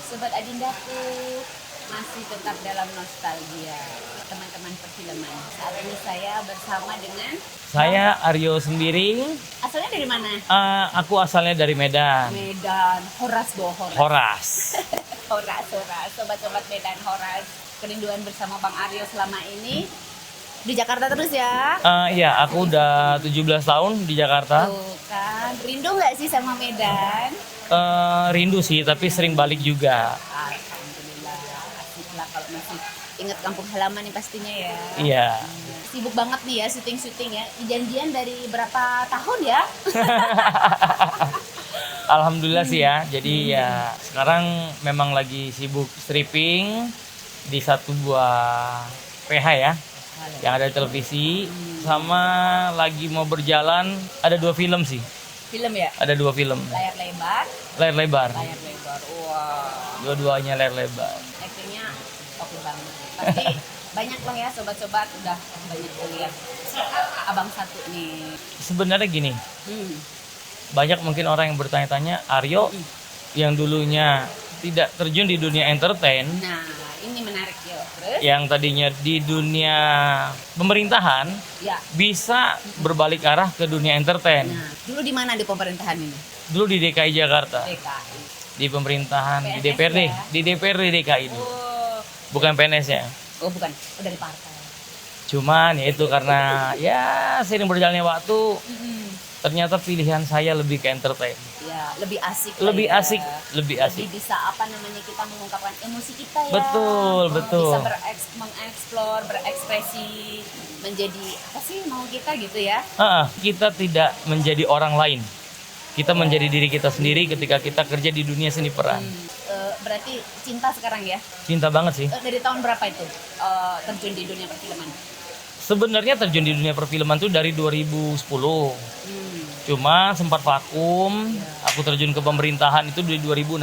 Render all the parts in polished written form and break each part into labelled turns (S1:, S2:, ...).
S1: Sobat Adindaku, masih tetap dalam nostalgia teman-teman perfilman. Saat ini saya bersama dengan
S2: Saya Aryo Sembiring.
S1: asalnya dari mana?
S2: Aku asalnya dari Medan.
S1: Medan, Horas do Horas.
S2: Horas.
S1: Horas. Sobat-sobat Medan Horas. Kerinduan bersama Bang Aryo selama ini di Jakarta terus ya?
S2: Iya, aku udah 17 tahun di Jakarta.
S1: Tuh kan, rindu nggak sih sama Medan?
S2: Rindu sih, tapi sering balik juga.
S1: Alhamdulillah, asik lah kalau masih ingat kampung halaman nih pastinya ya.
S2: Iya.
S1: Sibuk banget nih ya syuting ya. Janjian dari berapa tahun ya?
S2: Alhamdulillah sih ya. Jadi ya sekarang memang lagi sibuk stripping di satu buah PH ya, yang ada di televisi. Sama lagi mau berjalan, ada 2 film sih.
S1: Film ya?
S2: Ada 2 film.
S1: Layar lebar.
S2: Layar lebar.
S1: Layar lebar. Wah.
S2: Dua-duanya layar lebar.
S1: Aktingnya oke banget. Pasti banyak lah ya sobat-sobat udah banyak lihat Abang Satu nih.
S2: Sebenarnya gini,
S1: Hmm.
S2: banyak mungkin orang yang bertanya-tanya, Aryo yang dulunya tidak terjun di dunia entertain,
S1: Nah, ini menarik ya. Terus?
S2: yang tadinya di dunia pemerintahan,
S1: Ya.
S2: bisa berbalik arah ke dunia entertain.
S1: Nah, dulu di mana di pemerintahan ini?
S2: Dulu di DKI Jakarta,
S1: DKI.
S2: di pemerintahan, di
S1: PNS
S2: DPRD,
S1: ya?
S2: di DPRD DKI itu,
S1: Oh,
S2: bukan PNS ya.
S1: oh bukan, oh dari partai.
S2: Cuman ya itu karena ya sering berjalannya waktu, ternyata pilihan saya lebih ke entertain.
S1: Ya, lebih asik. lah
S2: Lebih
S1: ya.
S2: asik, lebih asik.
S1: Lebih bisa apa namanya kita mengungkapkan emosi kita ya.
S2: Betul, betul.
S1: Bisa mengeksplor, berekspresi menjadi apa sih mau kita gitu ya.
S2: Kita tidak menjadi orang lain. Kita menjadi diri kita sendiri ketika kita kerja di dunia seni peran.
S1: Berarti cinta sekarang ya.
S2: Cinta banget sih.
S1: Dari tahun berapa itu terjun di dunia perfilman?
S2: Sebenarnya terjun di dunia perfilman tuh dari 2010. Cuma sempat vakum. Aku terjun ke pemerintahan itu di 2016.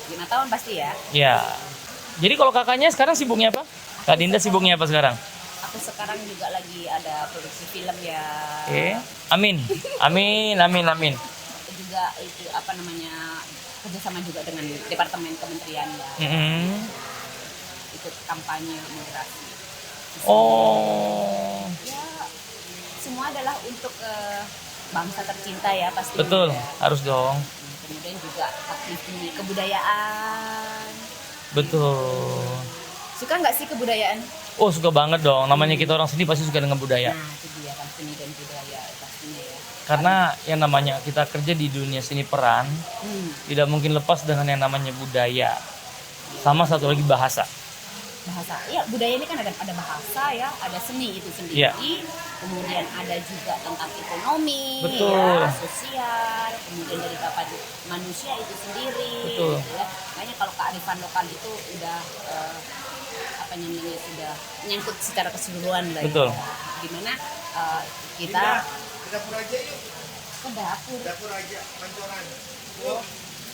S1: 5 tahun pasti ya.
S2: Ya. Jadi kalau kakaknya sekarang sibuknya apa? Kak Dinda sibuknya apa sekarang?
S1: Aku sekarang juga lagi ada produksi film ya.
S2: Amin. Amin.
S1: Juga itu apa namanya kerjasama juga dengan departemen kementerian ya. Ikut kampanye moderasi.
S2: Oh,
S1: Ya, semua adalah untuk bangsa tercinta ya pasti.
S2: betul.
S1: Ya.
S2: Harus dong.
S1: Kemudian juga aktif di kebudayaan.
S2: Betul.
S1: Suka nggak sih kebudayaan?
S2: Oh, suka banget dong. Namanya kita orang seni pasti suka dengan budaya.
S1: Nah, itu dia kan seni dan budaya pastinya ya.
S2: Karena yang namanya kita kerja di dunia seni peran, tidak mungkin lepas dengan yang namanya budaya. Sama satu lagi bahasa.
S1: Bahasa, ya budaya ini kan ada bahasa ya, ada seni itu sendiri,
S2: Iya.
S1: kemudian ada juga tentang ekonomi,
S2: Betul.
S1: ya, sosial, kemudian dari bapak manusia itu sendiri.
S2: Betul.
S1: Ya. Makanya kalau kearifan lokal itu udah apa namanya sudah nyangkut secara keseluruhan lah.
S2: Betul.
S1: Ya. Gimana kita
S3: Ke dapur aja yuk.
S1: ke dapur.
S3: Dapur aja, pancoran.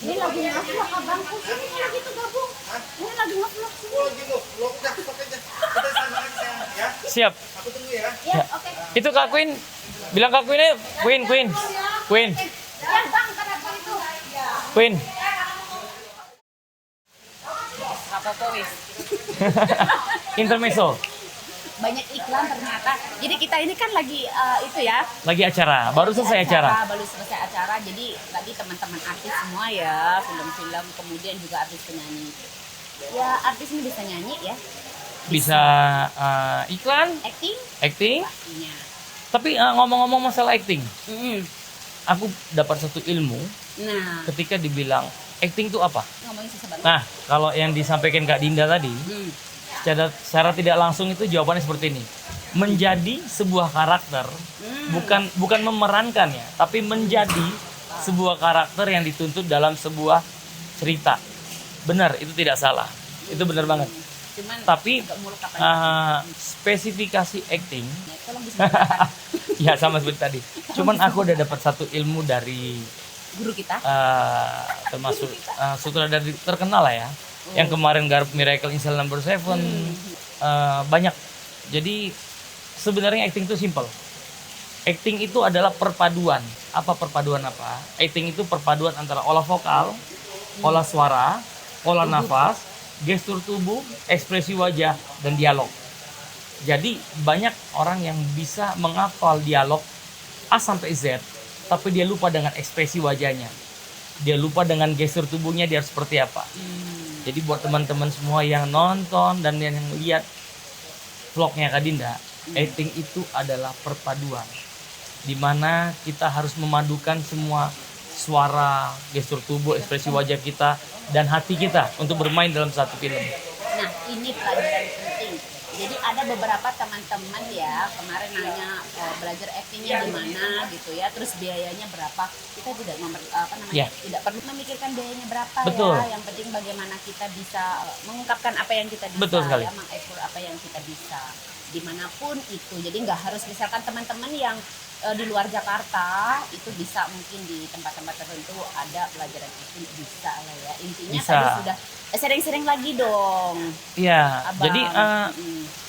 S1: Ini lagi ngevlog abangku, ini lagi tuh gabung. Ini lagi ngevlog.
S3: Oh lagi lo udah stop aja. Kita sana aja ya.
S2: Siap.
S3: Aku tunggu ya.
S1: Ya, oke.
S2: Itu Kak Queen. Bilang Kak Queen ya. Queen.
S1: Ya, bang, ke dapur itu.
S2: Queen.
S1: Apa-apa wis.
S2: Intermezzo.
S1: Banyak iklan ternyata. Jadi kita ini kan lagi itu ya.
S2: Lagi acara. Baru selesai acara.
S1: Baru selesai acara. Jadi tadi teman-teman artis semua ya, film-film, kemudian juga artis penyanyi. Ya artis ini bisa nyanyi ya,
S2: Bisa iklan,
S1: acting,
S2: acting.
S1: pastinya.
S2: Tapi ngomong-ngomong masalah acting,
S1: Mm-mm.
S2: aku dapat satu ilmu
S1: Nah,
S2: ketika dibilang acting itu apa.
S1: ngomongin susah banget.
S2: Nah, kalau yang disampaikan Kak Dinda tadi,
S1: Hmm.
S2: secara tidak langsung itu jawabannya seperti ini. Menjadi sebuah karakter, bukan memerankan ya, tapi menjadi sebuah karakter yang dituntut dalam sebuah cerita. Benar, itu tidak salah. Itu benar banget.
S1: Cuman
S2: Tapi
S1: agak muluk kapan.
S2: spesifikasi acting,
S1: Ya, tolong disampaikan
S2: ya sama seperti tadi. Cuman aku udah dapat satu ilmu dari
S1: guru kita.
S2: termasuk sutradara terkenal lah ya. Yang kemarin garap Miracle in Cell Number 7, banyak. Jadi sebenarnya acting itu simple. Acting itu adalah perpaduan. Apa perpaduan apa? Acting itu perpaduan antara olah vokal, pola suara, pola nafas, gestur tubuh, ekspresi wajah, dan dialog. Jadi banyak orang yang bisa menghafal dialog A sampai Z, tapi dia lupa dengan ekspresi wajahnya. Dia lupa dengan gestur tubuhnya dia harus seperti apa. Jadi buat teman-teman semua yang nonton dan yang lihat vlognya Kak Dinda, acting itu adalah perpaduan. Dimana kita harus memadukan semua suara, gestur tubuh, ekspresi wajah kita, dan hati kita untuk bermain dalam satu film.
S1: Nah, ini pelajaran penting. Jadi ada beberapa teman-teman ya kemarin nanya belajar actingnya di mana gitu ya, terus biayanya berapa? Kita tidak tidak perlu memikirkan biayanya berapa.
S2: Betul.
S1: Ya. Yang penting bagaimana kita bisa mengungkapkan apa yang kita bisa,
S2: Betul sekali.
S1: ya, mengeksplor apa yang kita bisa dimanapun itu. Jadi nggak harus misalkan teman-teman yang di luar Jakarta itu bisa mungkin di tempat-tempat tertentu ada pelajaran acting bisa lah ya. Intinya
S2: Bisa.
S1: tadi sudah sering-sering lagi dong.
S2: Iya,
S1: Abang.
S2: jadi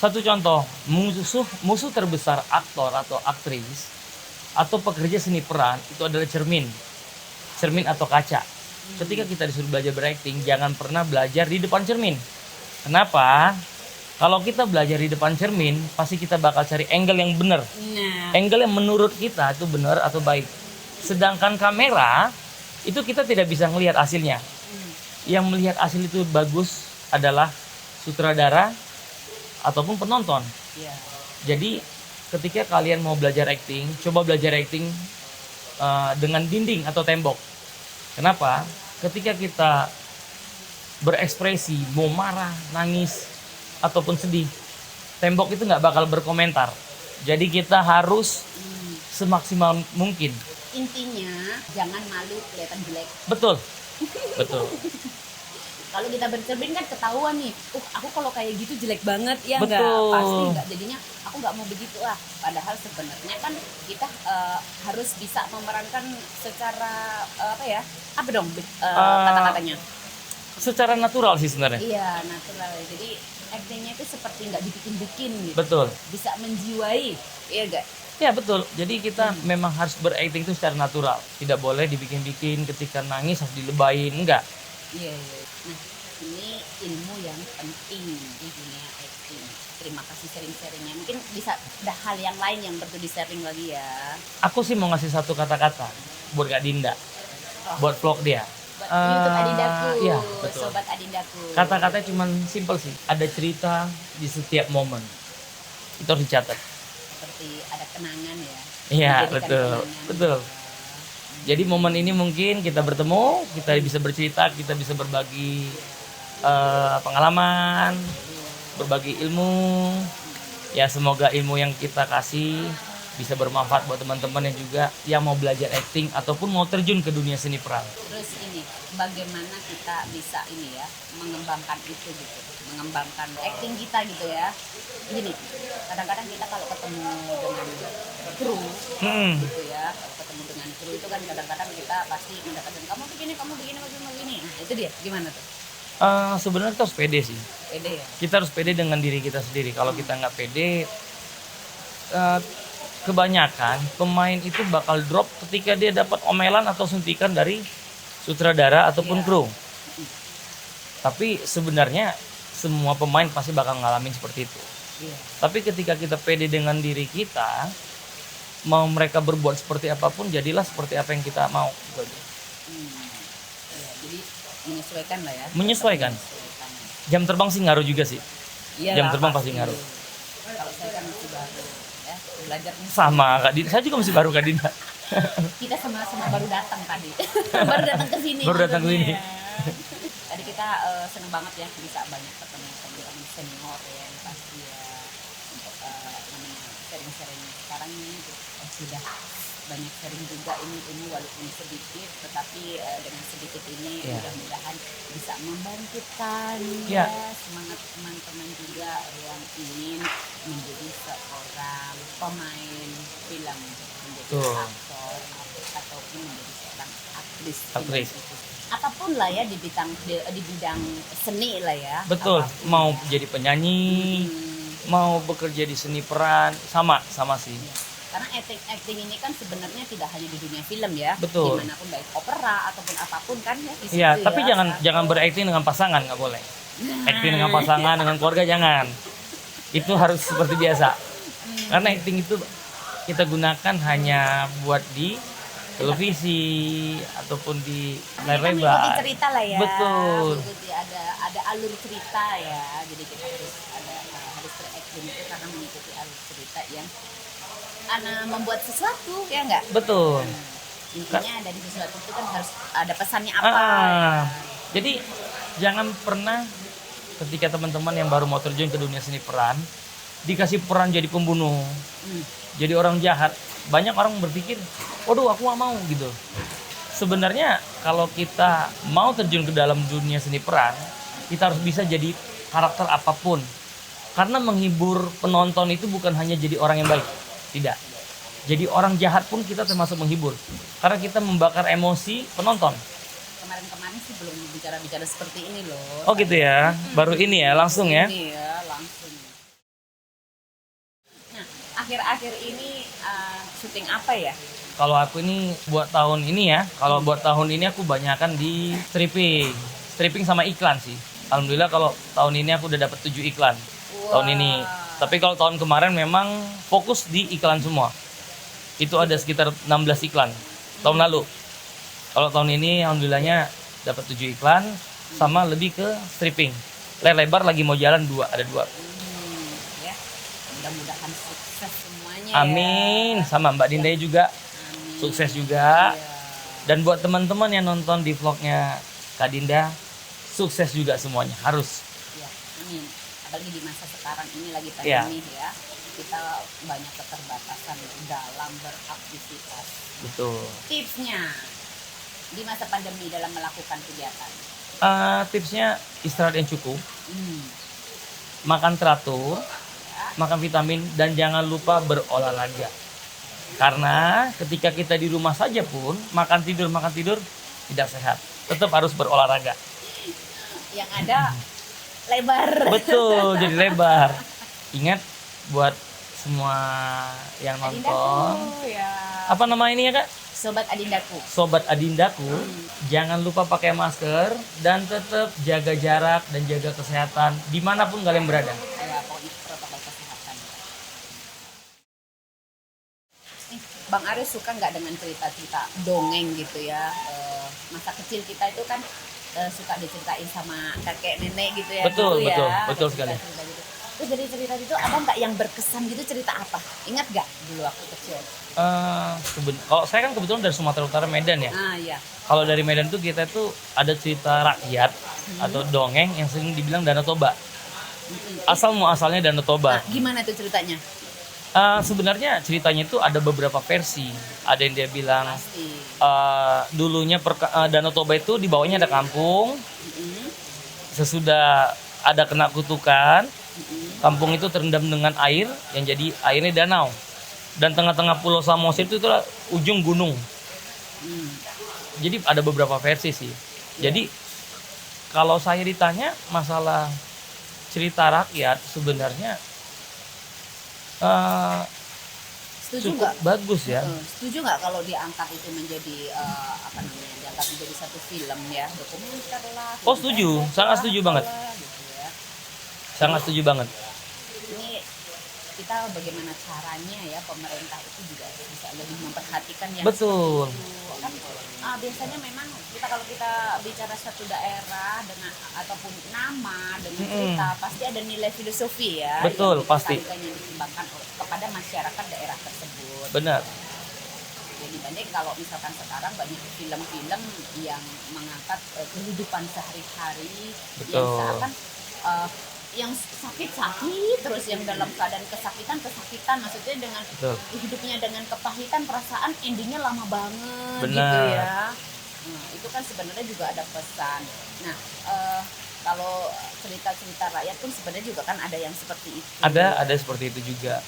S2: satu contoh, musuh terbesar aktor atau aktris atau pekerja seni peran itu adalah cermin atau kaca. Ketika kita disuruh belajar berakting, jangan pernah belajar di depan cermin. Kenapa? Kalau kita belajar di depan cermin, pasti kita bakal cari angle yang benar.
S1: Nah,
S2: Angle yang menurut kita itu benar atau baik. Sedangkan kamera, itu kita tidak bisa melihat hasilnya. Yang melihat hasil itu bagus adalah sutradara ataupun penonton.
S1: ya.
S2: Jadi ketika kalian mau belajar acting, coba belajar acting dengan dinding atau tembok. Kenapa? Ketika kita berekspresi, mau marah, nangis, ataupun sedih, tembok itu nggak bakal berkomentar. Jadi kita harus semaksimal mungkin.
S1: Intinya jangan malu kelihatan jelek.
S2: Betul, betul.
S1: Kalau kita bercermin kan ketahuan nih, aku kalau kayak gitu jelek banget ya nggak,
S2: Betul.
S1: pasti nggak, jadinya aku nggak mau begitu lah. Padahal sebenarnya kan kita harus bisa memerankan secara apa dong kata-katanya?
S2: Secara natural sih sebenarnya.
S1: Iya, natural. Jadi actingnya itu seperti nggak dibikin-bikin gitu.
S2: Betul.
S1: Bisa menjiwai, iya nggak?
S2: Ya betul. Jadi kita memang harus berakting itu secara natural. Tidak boleh dibikin-bikin ketika nangis harus dilebayin, enggak.
S1: Iya, iya. Nah, ini ilmu yang penting di dunia acting. Terima kasih sharing-sharingnya. Mungkin bisa ada hal yang lain yang perlu di-sharing lagi ya.
S2: Aku sih mau ngasih satu kata-kata buat Kak Dinda, buat vlog dia.
S1: Buat YouTube Adindaku,
S2: Iya, betul.
S1: Sobat Adindaku.
S2: Kata-katanya cuman simpel sih. Ada cerita di setiap momen. Itu harus dicatat.
S1: Seperti ada kenangan ya.
S2: Iya,
S1: Menjadikan
S2: betul.
S1: kenangan.
S2: Betul. Jadi momen ini mungkin kita bertemu, kita bisa bercerita, kita bisa berbagi pengalaman, berbagi ilmu. Ya semoga ilmu yang kita kasih bisa bermanfaat buat teman-teman yang juga yang mau belajar acting ataupun mau terjun ke dunia seni peran.
S1: Terus ini, bagaimana kita bisa ini ya, mengembangkan itu gitu, mengembangkan acting kita gitu ya. Gini, kadang-kadang kita kalau ketemu dengan kru gitu ya, kalau ketemu dengan kru itu kan kadang-kadang kita pasti mendapatkan kamu begini, kamu begini. Nah, itu dia, gimana tuh?
S2: Sebenarnya kita harus pede sih.
S1: Pede ya?
S2: Kita harus pede dengan diri kita sendiri. Kalau kita nggak pede, kebanyakan pemain itu bakal drop ketika dia dapat omelan atau suntikan dari sutradara ataupun kru. Tapi sebenarnya semua pemain pasti bakal ngalamin seperti itu.
S1: Iya.
S2: Tapi ketika kita pede dengan diri kita, mau mereka berbuat seperti apapun, jadilah seperti apa yang kita mau. Gitu aja.
S1: Ya, jadi menyesuaikan lah ya.
S2: Menyesuaikan. Jam terbang sih ngaruh juga sih.
S1: Iyalah,
S2: Jam terbang pasti ngaruh.
S1: Kalau saya kan masih baru ya, belajar
S2: Sama Kak Dinda, saya juga masih baru Kak Dinda.
S1: kita sama-sama baru datang tadi. baru datang ke sini.
S2: Baru datang ke sini.
S1: maksudnya. Tadi kita seneng banget ya bisa banyak ketemu teman-teman senior ya yang pasti ya untuk namanya sharing-sharing sekarang ini sudah banyak sharing juga ini walaupun sedikit, tetapi dengan sedikit ini mudah-mudahan bisa membangkitkan ya semangat teman-teman juga yang ingin menjadi seorang pemain film, menjadi aktor ataupun menjadi seorang aktris. Apapun lah ya di bidang seni lah ya.
S2: Betul,
S1: apapun
S2: mau
S1: ya.
S2: jadi penyanyi, mau bekerja di seni peran, sama sih.
S1: Karena acting ini kan sebenarnya tidak hanya di dunia film ya,
S2: Betul.
S1: dimanapun baik opera ataupun apapun kan ya di situ
S2: Iya, tapi
S1: ya.
S2: jangan berakting dengan pasangan, nggak boleh. Acting dengan pasangan, dengan keluarga jangan. Itu harus seperti biasa. Karena acting itu kita gunakan hanya buat di televisi ataupun di layar
S1: Ini kan mengikuti
S2: lebar.
S1: cerita lah ya.
S2: Betul.
S1: Mengikuti ada alur cerita ya. Jadi kita harus berakting itu karena mengikuti alur cerita yang membuat sesuatu ya enggak?
S2: Betul.
S1: Intinya dari sesuatu itu kan harus ada pesannya apa.
S2: Jadi jangan pernah ketika teman-teman yang baru mau terjun ke dunia seni peran dikasih peran jadi pembunuh, jadi orang jahat. Banyak orang berpikir, waduh aku gak mau gitu. Sebenarnya kalau kita mau terjun ke dalam dunia seni peran, kita harus bisa jadi karakter apapun. Karena menghibur penonton itu bukan hanya jadi orang yang baik, tidak. Jadi orang jahat pun kita termasuk menghibur. Karena kita membakar emosi penonton.
S1: Kemarin-kemarin sih belum bicara seperti ini loh.
S2: Oh gitu ya, baru ini ya, langsung ya.
S1: Ini ya, langsung. Nah, akhir-akhir ini syuting apa ya?
S2: Kalau aku ini buat tahun ini ya, kalau buat tahun ini aku banyakan di stripping sama iklan sih. Alhamdulillah kalau tahun ini aku udah dapat 7 iklan tahun ini. Tapi kalau tahun kemarin memang fokus di iklan semua. Itu ada sekitar 16 iklan tahun lalu. Kalau tahun ini alhamdulillahnya dapat 7 iklan sama lebih ke stripping. Layar lebar lagi mau jalan 2, ada 2.
S1: Ya. Mudah-mudahan sukses semuanya.
S2: Amin.
S1: Ya.
S2: Sama Mbak Dinda juga
S1: Amin.
S2: sukses juga.
S1: Ya.
S2: Dan buat teman-teman yang nonton di vlognya Kak Dinda, sukses juga semuanya, harus.
S1: Ya, amin. Apalagi di masa sekarang ini lagi
S2: Ya.
S1: pandemi ya. Kita banyak keterbatasan dalam beraktivitas.
S2: Betul.
S1: Tipsnya di masa pandemi dalam melakukan kegiatan.
S2: Tipsnya istirahat yang cukup,
S1: Hmm.
S2: makan teratur, makan vitamin, dan jangan lupa berolahraga. Karena ketika kita di rumah saja pun makan tidur tidak sehat. Tetap harus berolahraga.
S1: Yang ada lebar.
S2: Betul, jadi lebar. Ingat buat semua yang nonton,
S1: Adindaku ya.
S2: apa nama ini ya Kak?
S1: Sobat Adindaku.
S2: Sobat Adindaku, jangan lupa pakai masker dan tetap jaga jarak dan jaga kesehatan dimanapun kalian berada.
S1: Ya, pokoknya protokol kesehatan. Bang Aris suka nggak dengan cerita-cerita dongeng gitu ya? Masa kecil kita itu kan suka diceritain sama kakek nenek gitu ya.
S2: Betul,
S1: dulu
S2: betul,
S1: ya.
S2: betul
S1: Ada
S2: sekali.
S1: cerita-cerita gitu. Terus dari cerita itu ada nggak yang berkesan gitu, cerita apa? Ingat nggak dulu waktu kecil?
S2: Kalau saya kan kebetulan dari Sumatera Utara, Medan ya.
S1: Ah iya.
S2: Kalau dari Medan tuh kita tuh ada cerita rakyat atau dongeng yang sering dibilang Danau Toba. Asal muasalnya Danau Toba.
S1: Nah, gimana tuh ceritanya?
S2: Sebenarnya ceritanya itu ada beberapa versi. Ada yang dia bilang
S1: Pasti.
S2: dulunya Danau Toba itu di bawahnya ada kampung.
S1: Mm-mm.
S2: Sesudah ada kena kutukan,
S1: Mm-mm.
S2: kampung itu terendam dengan air yang jadi airnya danau. Dan tengah-tengah Pulau Samosir itu itulah ujung gunung.
S1: Mm.
S2: Jadi ada beberapa versi sih. Jadi kalau saya ditanya masalah cerita rakyat sebenarnya
S1: Setuju
S2: cukup
S1: nggak?
S2: bagus ya.
S1: Setuju nggak kalau diangkat itu menjadi apa namanya, diangkat menjadi satu film ya, dokumenter lah?
S2: Oh, setuju. Sangat setuju banget.
S1: Gitu ya.
S2: Sangat setuju banget.
S1: Ini kita bagaimana caranya ya pemerintah itu juga bisa lebih memperhatikan yang
S2: Betul.
S1: seperti itu. Kan biasanya memang kalau kita bicara suatu daerah dengan ataupun nama dengan cerita pasti ada nilai filosofi ya.
S2: Betul,
S1: yang
S2: pasti.
S1: yang dikembangkan kepada masyarakat daerah tersebut.
S2: Benar.
S1: Jadi banyak kalau misalkan sekarang banyak film-film yang mengangkat kehidupan sehari-hari yang
S2: Betul.
S1: seakan yang sakit-sakit terus, yang dalam keadaan kesakitan maksudnya dengan
S2: Betul.
S1: hidupnya dengan kepahitan, perasaan endingnya lama banget
S2: Benar.
S1: gitu ya. Nah, itu kan sebenarnya juga ada pesan. Nah, kalau cerita-cerita rakyat pun sebenarnya juga kan ada yang seperti itu.
S2: Ada seperti itu juga.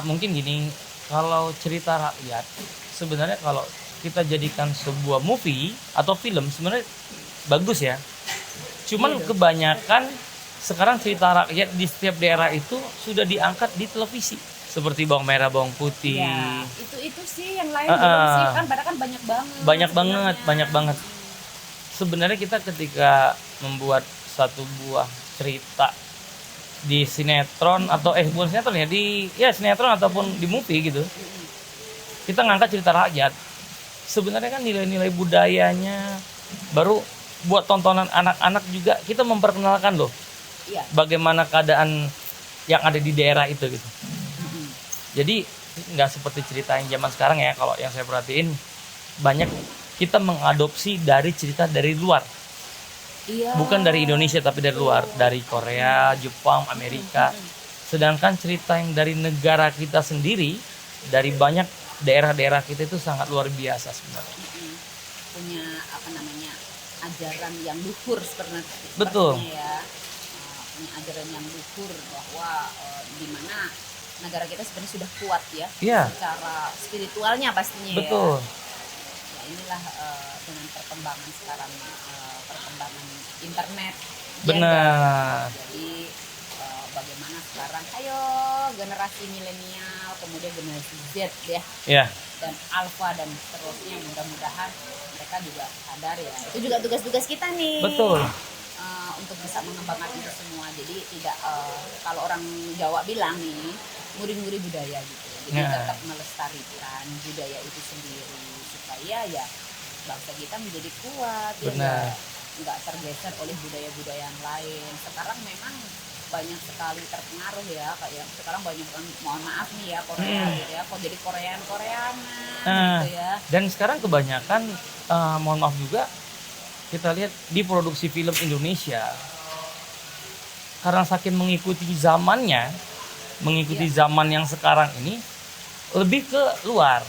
S2: Mungkin gini, kalau cerita rakyat sebenarnya kalau kita jadikan sebuah movie atau film sebenarnya bagus ya. Cuman
S1: Iya.
S2: kebanyakan sekarang cerita rakyat di setiap daerah itu sudah diangkat di televisi. seperti bawang merah, bawang putih.
S1: Ya, itu sih yang lain
S2: Ah,
S1: belum
S2: ah.
S1: sih kan, padahal kan banyak banget.
S2: Banyak banget,
S1: sebenarnya.
S2: banyak banget. Sebenarnya kita ketika membuat satu buah cerita di sinetron atau bukan sinetron ya, di sinetron ataupun di movie gitu, kita ngangkat cerita rakyat. Sebenarnya kan nilai-nilai budayanya baru buat tontonan anak-anak juga kita memperkenalkan loh
S1: Iya.
S2: bagaimana keadaan yang ada di daerah itu gitu. Jadi nggak seperti cerita yang zaman sekarang ya, kalau yang saya perhatiin banyak kita mengadopsi dari cerita dari luar,
S1: Iya.
S2: bukan dari Indonesia tapi dari luar, dari Korea, Jepang, Amerika. Sedangkan cerita yang dari negara kita sendiri, dari banyak daerah-daerah kita itu sangat luar biasa sebenarnya.
S1: Punya apa namanya, ajaran yang luhur sepertinya
S2: Betul.
S1: ya. Punya ajaran yang luhur bahwa di mana negara kita sebenarnya sudah kuat ya,
S2: Iya.
S1: secara spiritualnya pastinya
S2: Betul.
S1: ya. Inilah dengan perkembangan sekarang, perkembangan internet. ya
S2: Benar.
S1: Jadi bagaimana sekarang, ayo generasi milenial, kemudian generasi Z ya,
S2: Ya,
S1: dan alpha dan seterusnya, mudah-mudahan mereka juga sadar ya. Itu juga tugas-tugas kita nih.
S2: betul.
S1: Untuk bisa mengembangkan itu semua. Jadi tidak kalau orang Jawa bilang nih, muri-muri budaya gitu. Jadi
S2: Nah.
S1: tetap melestarikan budaya itu sendiri supaya ya bangsa kita menjadi kuat.
S2: Benar.
S1: Ya, nggak tergeser oleh budaya-budaya yang lain. Sekarang memang banyak sekali terpengaruh ya, kayak sekarang banyak kan, mohon maaf nih ya, Korea gitu ya, kok jadi Korean-Koreanan
S2: Nah,
S1: gitu ya.
S2: dan sekarang kebanyakan mohon maaf juga kita lihat di produksi film Indonesia, karena saking mengikuti zamannya, mengikuti zaman yang sekarang ini, lebih ke luar,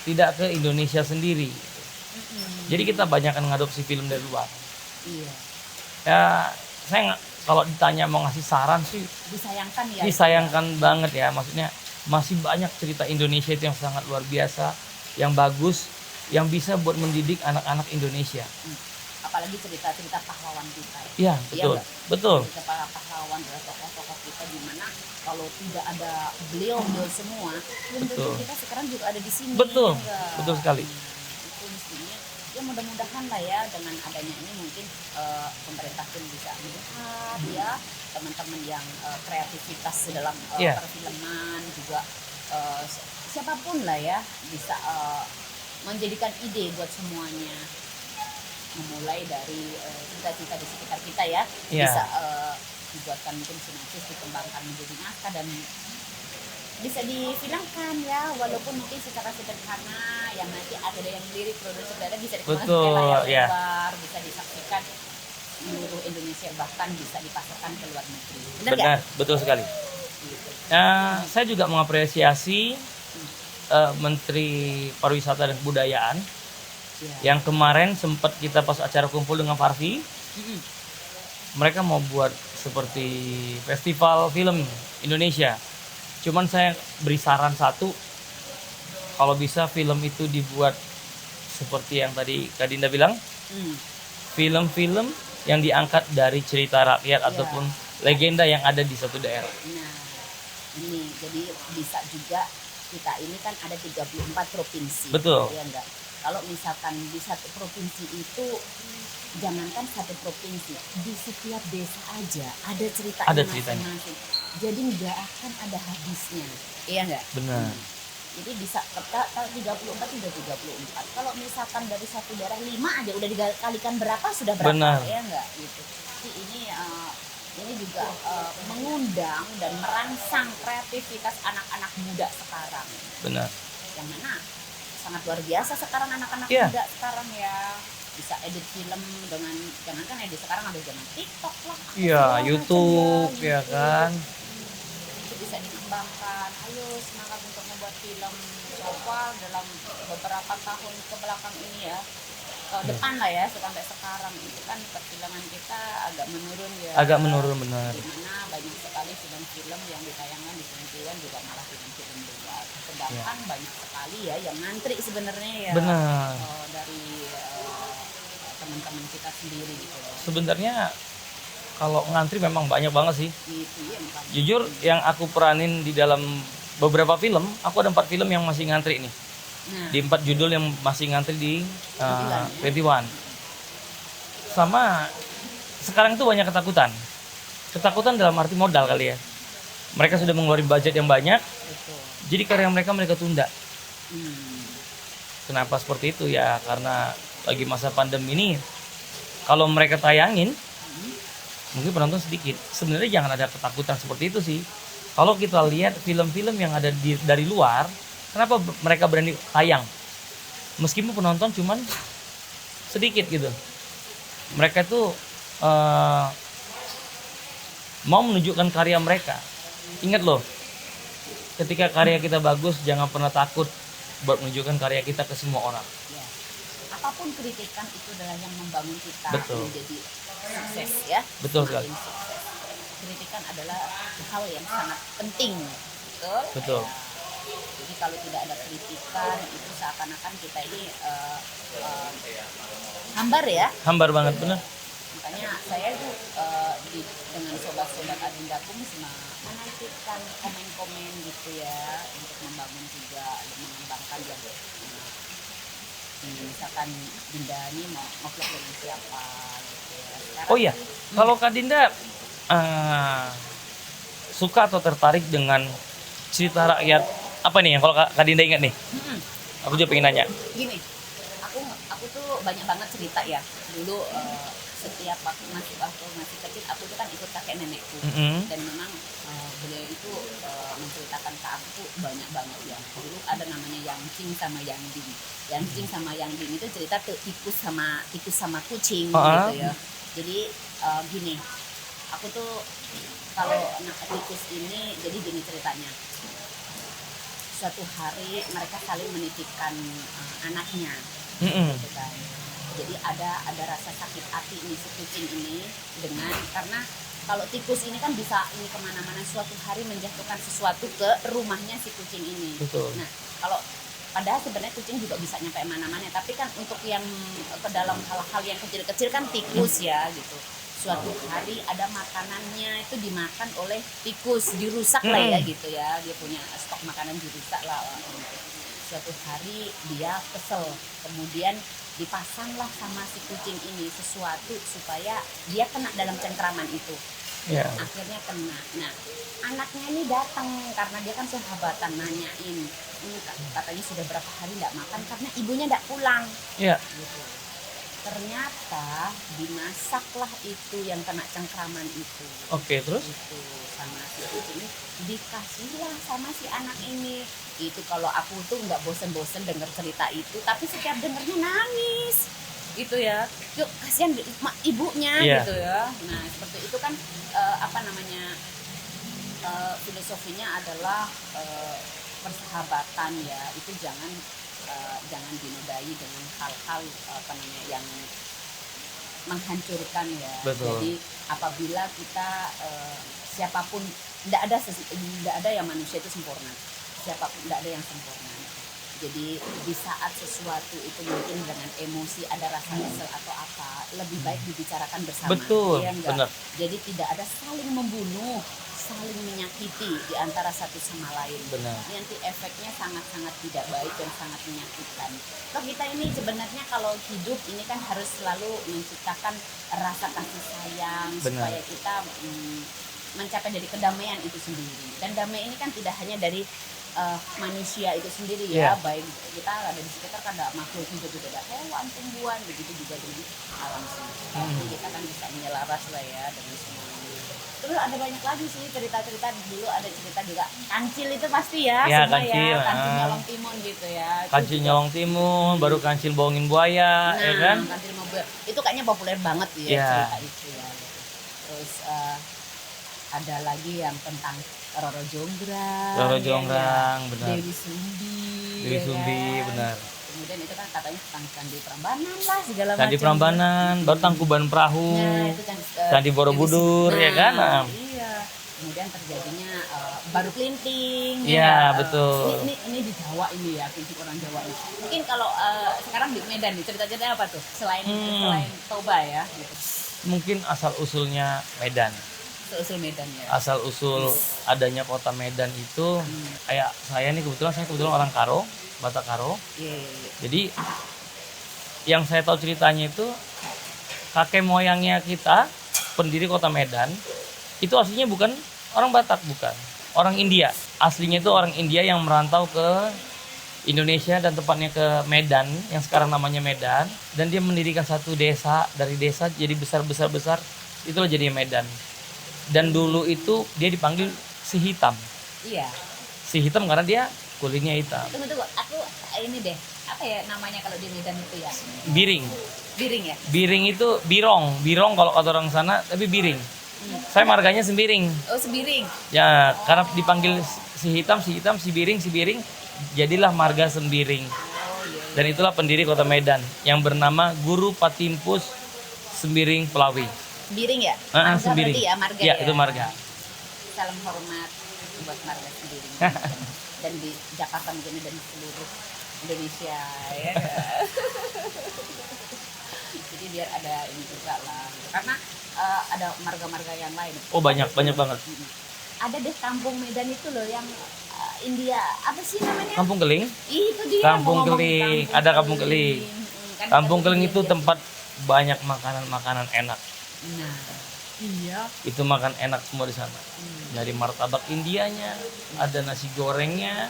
S2: tidak ke Indonesia sendiri. Jadi kita banyak mengadopsi film dari luar.
S1: Iya.
S2: Ya, saya kalau ditanya mau ngasih saran sih,
S1: Disayangkan ya.
S2: disayangkan banget ya. Maksudnya masih banyak cerita Indonesia itu yang sangat luar biasa, yang bagus, yang bisa buat mendidik anak-anak Indonesia.
S1: Apalagi cerita-cerita pahlawan kita ya.
S2: Iya, betul.
S1: nggak?
S2: Betul.
S1: Cerita para pahlawan adalah tokoh-tokoh kita, di mana kalau tidak ada beliau semua, belum tentu
S2: Betul.
S1: kita sekarang juga ada di sini.
S2: Betul.
S1: nggak?
S2: Betul sekali.
S1: Itu mestinya ya, mudah-mudahan lah ya, dengan adanya ini mungkin pemerintah pun bisa melihat ya, teman-teman yang kreativitas dalam
S2: Iya.
S1: perfilman juga, siapapun lah ya, bisa menjadikan ide buat semuanya, memulai dari cita-cita di sekitar kita ya.
S2: Iya.
S1: Bisa dibuatkan mungkin sinopsis, dikembangkan menjadi naskah dan bisa difilmkan ya, walaupun mungkin secara sederhana, yang nanti ada yang lirik produser ada bisa dikemas
S2: Betul,
S1: ke layar
S2: ya.
S1: lebar, bisa disaksikan seluruh Indonesia, bahkan bisa dipasarkan ke luar negeri. Benar nggak?
S2: Benar, betul sekali.
S1: Gitu.
S2: Saya juga mengapresiasi Menteri Pariwisata dan Kebudayaan
S1: Ya.
S2: yang kemarin sempat kita pas acara kumpul dengan Farfi,
S1: Mm-mm.
S2: mereka mau buat seperti festival film Indonesia. Cuman saya beri saran satu, kalau bisa film itu dibuat seperti yang tadi Kak Dinda bilang,
S1: Mm.
S2: film-film yang diangkat dari cerita rakyat ataupun legenda yang ada di satu daerah.
S1: Nah, ini jadi bisa juga, kita ini kan ada 34 provinsi.
S2: Betul.
S1: Ya enggak? Kalau misalkan di satu provinsi itu, jangankan satu provinsi, di setiap desa aja ada ceritanya
S2: Ada ceritanya.
S1: masing-masing. Jadi nggak akan ada habisnya. Iya enggak?
S2: Benar.
S1: Jadi bisa kalau 34 sudah 34. Kalau misalkan dari satu daerah 5 aja udah dikalikan berapa, sudah berapa?
S2: Benar.
S1: Ya enggak gitu. Jadi ini juga mengundang dan merangsang kreativitas anak-anak muda sekarang.
S2: Benar.
S1: Yang mana sangat luar biasa sekarang anak-anak
S2: Iya.
S1: muda sekarang ya. Bisa edit film dengan, jangankan edit, sekarang ada zaman TikTok lah.
S2: Iya,
S1: segala macam
S2: YouTube ya
S1: YouTube.
S2: kan.
S1: Itu bisa dikembangkan. Ayo semangat untuk membuat film. Coba dalam beberapa tahun ke belakang ini ya, depan lah ya, sampai sekarang itu kan perfilman kita agak menurun ya.
S2: Agak menurun, benar.
S1: Dimana banyak sekali film-film yang ditayangkan di film juga malah film-film luar. Sedangkan banyak sekali ya yang ngantri sebenarnya ya.
S2: Benar.
S1: Dari teman-teman kita sendiri gitu loh.
S2: Sebenarnya kalau ngantri memang banyak banget sih.
S1: Gitu ya, makanya.
S2: Jujur yang aku peranin di dalam beberapa film, aku ada 4 film yang masih ngantri nih.
S1: Nah,
S2: Di 4 judul yang masih ngantri di 21. Sama sekarang itu banyak ketakutan. Ketakutan dalam arti modal kali ya. Mereka sudah mengeluarkan budget yang banyak,
S1: betul.
S2: jadi karya mereka tunda.
S1: Hmm.
S2: Kenapa seperti itu ya? Karena lagi masa pandemi ini, kalau mereka tayangin, mungkin penonton sedikit. Sebenarnya jangan ada ketakutan seperti itu sih. Kalau kita lihat film-film yang ada dari luar, kenapa mereka berani tayang? Meskipun penonton cuman sedikit gitu. Mereka tuh mau menunjukkan karya mereka. Ingat loh, ketika karya kita bagus, jangan pernah takut buat menunjukkan karya kita ke semua orang.
S1: Ya. Apapun kritikan itu adalah yang membangun kita
S2: Betul.
S1: menjadi sukses ya.
S2: Betul sekali.
S1: Semakin sukses. Kritikan adalah hal yang sangat penting. Betul.
S2: Betul.
S1: Ya. Jadi kalau tidak ada kritikan itu seakan-akan kita ini hambar ya.
S2: Hambar banget, bener.
S1: Makanya saya itu dengan sobat-sobat Adindaku menantikan komen-komen gitu ya untuk membangun juga mengembangkan ya. Misalkan Dinda ini mau ngevlog dengan siapa gitu ya. Sekarang
S2: Oh iya,
S1: sih,
S2: kalau Kak Dinda suka atau tertarik dengan cerita rakyat apa nih yang kalau Kak Dinda ingat nih? Aku juga pengen nanya.
S1: gini, aku tuh banyak banget cerita ya. Dulu setiap waktu masih kecil aku tuh kan ikut kakek nenekku dan memang beliau itu menceritakan ke aku banyak banget ya. Dulu ada namanya Yang Cing sama Yang Ding. Yang Cing sama Yang Ding itu cerita tuh tikus sama kucing gitu ya. Jadi gini, aku tuh kalau anak tikus ini jadi gini ceritanya. Suatu hari mereka saling menitipkan anaknya, gitu kan. Jadi ada rasa sakit hati nih si kucing ini karena kalau tikus ini kan bisa ini kemana-mana, suatu hari menjatuhkan sesuatu ke rumahnya si kucing ini.
S2: Betul.
S1: Nah kalau padahal sebenarnya kucing juga bisa nyampe mana-mana, tapi kan untuk yang ke dalam hal-hal yang kecil-kecil kan tikus ya gitu. Suatu hari ada makanannya itu dimakan oleh tikus, dirusak lah ya gitu ya, dia punya stok makanan dirusak lah. Suatu hari dia kesel, kemudian dipasanglah sama si kucing ini sesuatu supaya dia kena dalam cengkraman itu.
S2: Yeah.
S1: Akhirnya kena. Nah anaknya ini datang karena dia kan sahabatan, nanyain ini katanya sudah berapa hari tidak makan karena ibunya tidak pulang.
S2: Iya.
S1: Gitu. Ternyata dimasaklah itu yang kena cengkraman itu.
S2: Oke, terus?
S1: Itu sama si kucing ini dikasihlah sama si anak ini. Itu kalau aku tuh nggak bosen-bosen denger cerita itu, tapi setiap dengernya nangis gitu ya. Yuk kasihan ibunya gitu ya. Nah seperti itu kan filosofinya adalah persahabatan ya. Itu jangan dinodai dengan hal-hal yang menghancurkan ya.
S2: Betul.
S1: Jadi apabila kita siapapun tidak ada yang manusia itu sempurna, siapapun tidak ada yang sempurna. Jadi di saat sesuatu itu mungkin dengan emosi ada rasa kesel atau apa, lebih baik dibicarakan bersama.
S2: Betul,
S1: ya,
S2: benar.
S1: Jadi tidak ada saling membunuh, saling menyakiti di antara satu sama lain.
S2: Benar.
S1: Nanti efeknya sangat-sangat tidak baik dan sangat menyakitkan. Toh kita ini sebenarnya kalau hidup ini kan harus selalu menciptakan rasa kasih sayang.
S2: Benar.
S1: Supaya kita mencapai dari kedamaian itu sendiri. Dan damai ini kan tidak hanya dari manusia itu sendiri ya, baik kita ada di sekitar kan ada makhluk hidup juga, ada hewan, tumbuhan, begitu juga dengan alam semesta. Jadi kita kan bisa menyelaras lah ya dengan semuanya. Terus ada banyak lagi sih cerita-cerita, dulu ada cerita juga kancil itu pasti ya, semua
S2: kancil,
S1: kancil nyolong timun gitu ya.
S2: Kancil nyolong timun, baru kancil bohongin buaya, ya kan?
S1: Kancil mobil itu kayaknya populer banget ya cerita itu ya. Terus ada lagi yang tentang Roro Jonggrang,
S2: benar.
S1: Dewi Sumbi,
S2: Kan? Benar.
S1: Kemudian itu kan katanya tentang Candi Prambanan lah segala macam.
S2: Candi Prambanan, baru Tangkuban Perahu,
S1: itu
S2: Candi Borobudur, ya kan?
S1: Iya. Kemudian terjadinya Baru Kelinting.
S2: Iya, betul.
S1: Ini di Jawa ini ya, prinsip orang Jawa ini. Mungkin kalau sekarang di Medan nih cerita-cerita apa tuh? Selain Toba ya, gitu.
S2: Mungkin asal usulnya Medan.
S1: Seusul Medan ya.
S2: Asal usul adanya kota Medan itu kayak saya nih saya kebetulan orang Karo, Batak Karo.
S1: Iya, iya, iya.
S2: Jadi yang saya tahu ceritanya itu kakek moyangnya kita pendiri kota Medan itu aslinya bukan orang Batak, bukan orang India. Aslinya itu orang India yang merantau ke Indonesia dan tepatnya ke Medan yang sekarang namanya Medan, dan dia mendirikan satu desa, dari desa jadi besar itulah jadi Medan. Dan dulu itu dia dipanggil si hitam.
S1: Iya.
S2: Si hitam karena dia kulitnya hitam.
S1: Tunggu, aku ini deh, apa ya namanya kalau di Medan itu ya?
S2: Biring.
S1: Biring ya?
S2: Biring itu birong kalau kata orang sana, tapi biring. Saya marganya sembiring.
S1: Oh, Sebiring.
S2: Ya, karena dipanggil si hitam, si biring, jadilah marga Sembiring.
S1: Oh iya.
S2: Dan itulah pendiri kota Medan yang bernama Guru Patimpus Sembiring Pelawi.
S1: Sebiring ya?
S2: Ah,
S1: Marga
S2: Sembiring.
S1: berarti ya, marga
S2: Ya,
S1: ya?
S2: itu marga.
S1: Salam hormat buat marga Sebiring. Dan di Jakarta mungkin dan seluruh Indonesia ya. Jadi biar ada ini juga lah. Karena ada marga-marga yang lain.
S2: Oh, banyak banget.
S1: Ada deh kampung Medan itu loh yang India, apa sih namanya?
S2: Kampung Keling.
S1: Itu dia.
S2: Kampung
S1: mau ngomong
S2: Keling, ada Kampung Keling.
S1: Kan
S2: Kampung
S1: kita
S2: Keling
S1: tuh
S2: itu
S1: dia-
S2: tempat banyak makanan enak.
S1: Nah, iya.
S2: Itu makan enak semua di sana. Dari martabak Indianya, ada nasi gorengnya,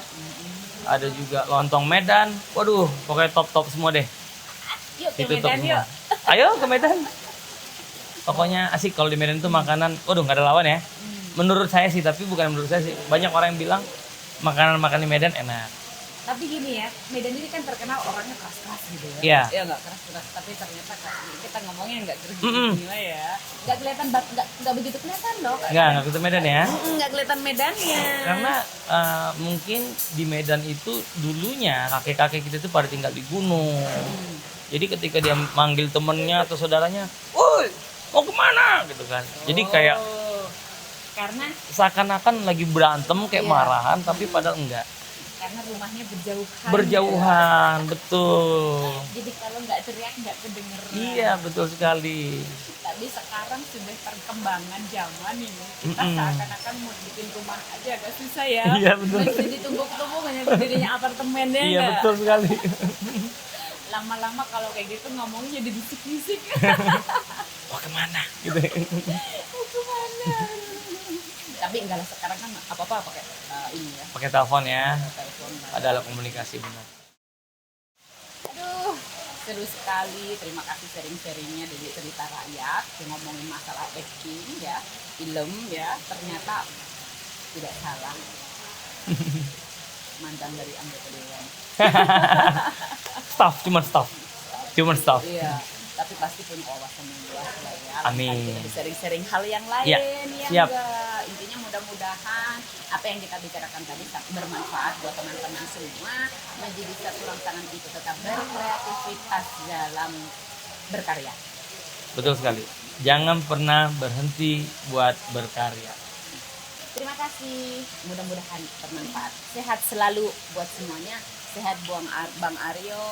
S2: ada juga lontong Medan. Waduh, pokoknya top semua deh.
S1: Yuk ke
S2: Itu top
S1: Medan
S2: semua.
S1: yuk.
S2: Ayo ke Medan. Pokoknya asik kalau di Medan itu makanan. Waduh, nggak ada lawan ya. Menurut saya sih, tapi bukan menurut saya sih. Banyak orang yang bilang makanan di Medan enak.
S1: Tapi gini ya, Medan ini kan terkenal orangnya keras-keras gitu ya.
S2: Iya.
S1: Ya nggak keras-keras, tapi ternyata kita ngomongnya nggak keras
S2: Mm-mm.
S1: gila ya. Nggak kelihatan, nggak begitu kelihatan loh.
S2: Nggak ke Medan ya.
S1: Nggak kelihatan Medannya.
S2: Karena mungkin di Medan itu dulunya kakek-kakek kita itu pada tinggal di gunung. Jadi ketika dia manggil temennya atau saudaranya, "Woi, mau kemana?" gitu kan. Jadi kayak
S1: Oh, karena
S2: seakan-akan lagi berantem kayak
S1: Iya.
S2: marahan, tapi padahal enggak.
S1: karena rumahnya berjauhan.
S2: Berjauhan, betul.
S1: Jadi kalau nggak teriak nggak kedengeran.
S2: Iya, betul sekali.
S1: Tapi sekarang sudah perkembangan zaman ini. Kita seakan-akan mau bikin rumah aja agak susah ya.
S2: Iya, betul.
S1: Masih ditumpuk-tumpuk hanya berdirinya apartemennya
S2: Iya,
S1: nggak?
S2: betul sekali.
S1: Lama-lama kalau kayak gitu ngomongnya jadi bisik-bisik.
S2: Mau kemana? Gitu.
S1: Mau kemana? Tapi enggak lah, sekarang kan apa-apa pakai ini ya,
S2: Pakai telepon ya.
S1: telepon.
S2: Ada alat komunikasi benar.
S1: Aduh, seru sekali. Terima kasih sharing-sharingnya dari cerita rakyat, ngomongin masalah acting ya, film ya. Ternyata tidak salah. Mantan dari anggota dewan.
S2: Cuman staff.
S1: Iya, tapi pasti punya wawasan yang luas lah ya.
S2: Amin.
S1: Kita bisa sharing-sharing hal yang lain
S2: Ya,
S1: ya
S2: siap.
S1: enggak. Intinya mudah-mudahan apa yang kita bicarakan tadi bermanfaat buat teman-teman semua, menjadi satu rangsangan itu tetap berkreativitas dalam berkarya.
S2: Betul sekali. Jangan pernah berhenti buat berkarya.
S1: Terima kasih, mudah-mudahan bermanfaat. Sehat selalu buat semuanya. Sehat Bang Aryo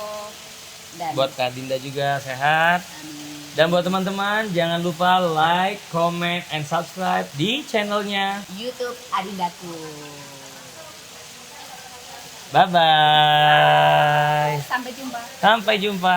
S1: dan
S2: Buat Kak Dinda juga sehat.
S1: Amin.
S2: Dan buat teman-teman jangan lupa like, comment, and subscribe di channelnya.
S1: YouTube Adindaku.
S2: Bye-bye.
S1: Sampai jumpa.
S2: Sampai jumpa.